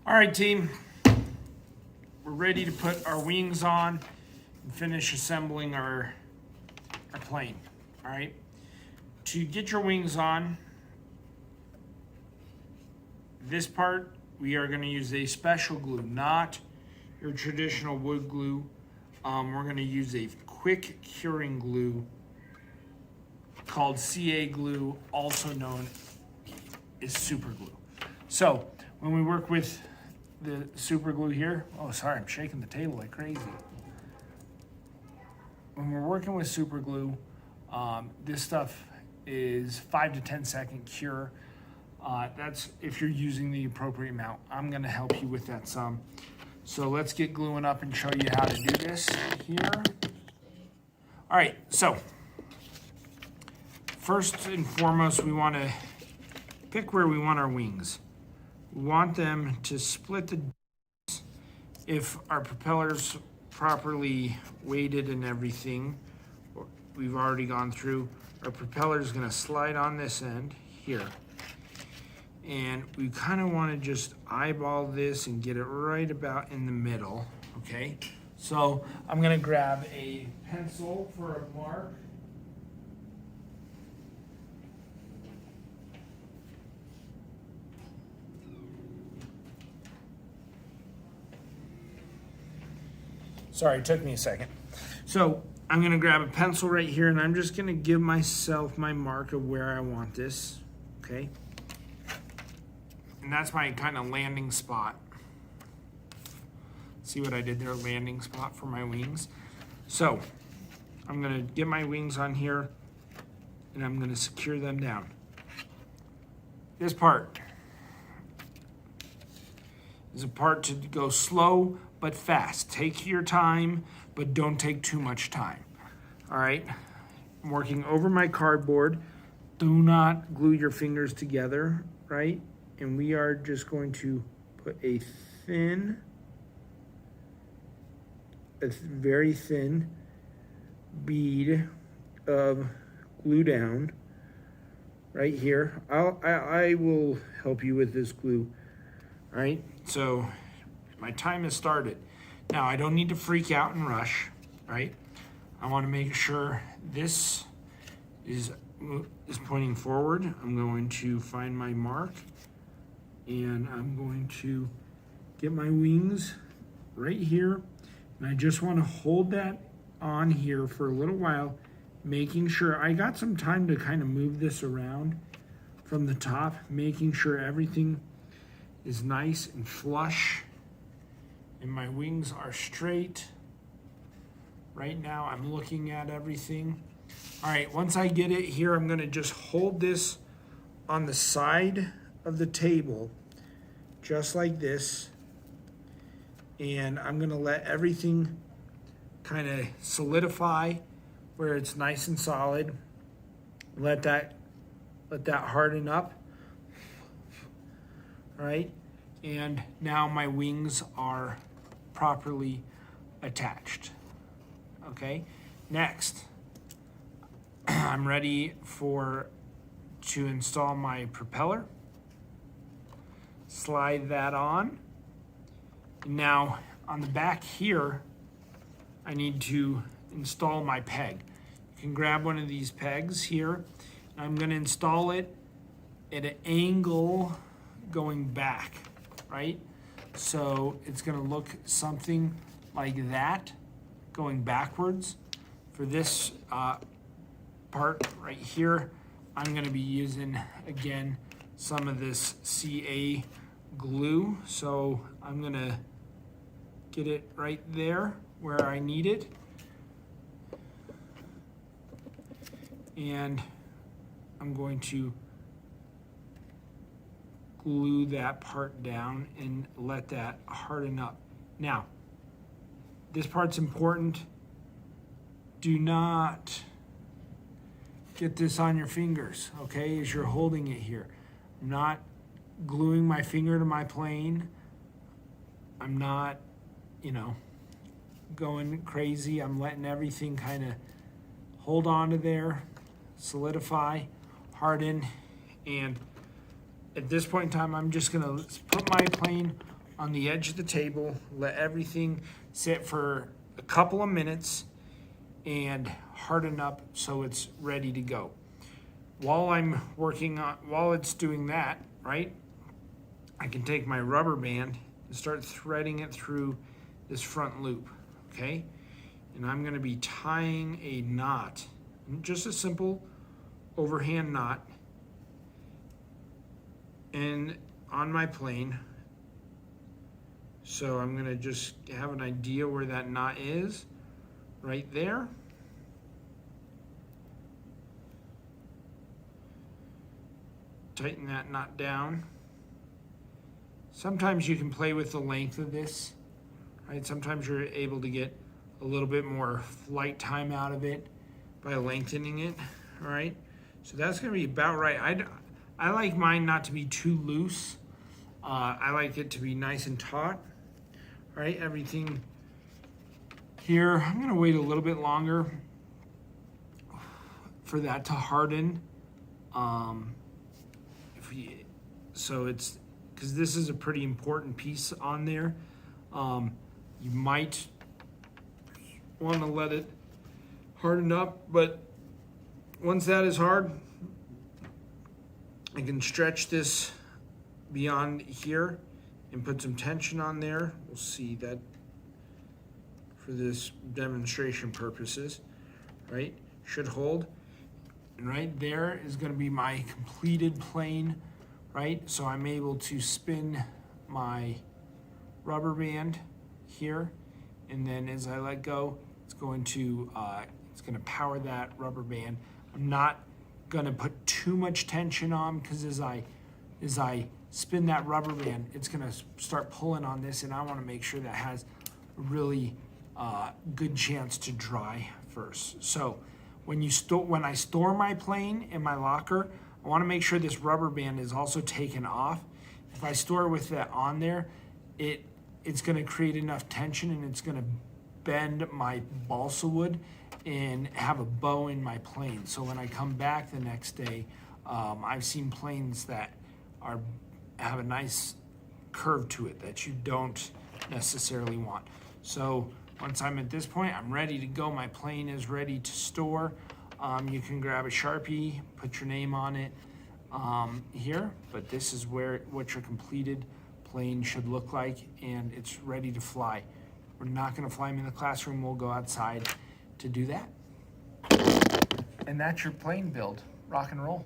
All right, team. We're ready to put our wings on and finish assembling our plane. All right. To get your wings on, this part, we are going to use a special glue, not your traditional wood glue. We're going to use a quick curing glue called CA glue, also known as super glue. So when we work with the super glue here, oh, sorry, I'm shaking the table like crazy. When we're working with super glue, this stuff is 5 to 10 second cure. That's if you're using the appropriate amount. I'm gonna help you with that some. So let's get gluing up and show you how to do this here. All right, so first and foremost, we wanna pick where we want our wings. We want them to split the if our propeller's properly weighted and everything. We've already gone through. Our propeller is going to slide on this end here. And we kind of want to just eyeball this and get it right about in the middle, okay? So I'm going to grab a pencil for a mark. Sorry, it took me a second. So I'm gonna grab a pencil right here and I'm just gonna give myself my mark of where I want this, okay? And that's my kind of landing spot. See what I did there, landing spot for my wings. So I'm gonna get my wings on here and I'm gonna secure them down. This part is a part to go slow but fast. Take your time, but don't take too much time. All right, I'm working over my cardboard. Do not glue your fingers together, right? And we are just going to put a very thin bead of glue down right here. I will help you with this glue. All right, so my time has started. Now, I don't need to freak out and rush, right? I want to make sure this is pointing forward. I'm going to find my mark and I'm going to get my wings right here. And I just want to hold that on here for a little while, making sure I got some time to kind of move this around from the top, making sure everything is nice and flush and my wings are straight. Right now I'm looking at everything. All right, once I get it here, I'm gonna just hold this on the side of the table, just like this. And I'm gonna let everything kind of solidify where it's nice and solid. Let that harden up. All right, and now my wings are properly attached. Okay, next, I'm ready to install my propeller. Slide that on. Now, on the back here, I need to install my peg. You can grab one of these pegs here. I'm gonna install it at an angle going back, right? So it's gonna look something like that, going backwards. For this part right here, I'm gonna be using, again, some of this CA glue. So I'm gonna get it right there where I need it. And I'm going to glue that part down and let that harden up. Now, this part's important. Do not get this on your fingers, okay, as you're holding it here. I'm not gluing my finger to my plane. I'm not, going crazy. I'm letting everything kind of hold on to there, solidify, harden, and at this point in time, I'm just gonna put my plane on the edge of the table, let everything sit for a couple of minutes and harden up so it's ready to go. While it's doing that, right, I can take my rubber band and start threading it through this front loop, okay? And I'm gonna be tying a knot, just a simple overhand knot, and on my plane. So I'm gonna just have an idea where that knot is, right there. Tighten that knot down. Sometimes you can play with the length of this, right? Sometimes you're able to get a little bit more flight time out of it by lengthening it, all right? So that's gonna be about right. I like mine not to be too loose. I like it to be nice and taut, right? Everything here, I'm gonna wait a little bit longer for that to harden. So it's, because this is a pretty important piece on there. You might want to let it harden up, but once that is hard, I can stretch this beyond here and put some tension on there. We'll see that for this demonstration purposes, right? Should hold. And right there is going to be my completed plane, right? So I'm able to spin my rubber band here, and then as I let go, it's going to power that rubber band. I'm not going to put too much tension on, because as I spin that rubber band, it's going to start pulling on this, and I want to make sure that has a really good chance to dry first. So when I store my plane in my locker, I want to make sure this rubber band is also taken off. If I store with that on there, it's going to create enough tension, and it's going to bend my balsa wood and have a bow in my plane. So when I come back the next day, I've seen planes that have a nice curve to it that you don't necessarily want. So once I'm at this point, I'm ready to go. My plane is ready to store. You can grab a Sharpie, put your name on it here, but this is what your completed plane should look like, and it's ready to fly. We're not gonna fly them in the classroom. We'll go outside to do that. And that's your plane build. Rock and roll.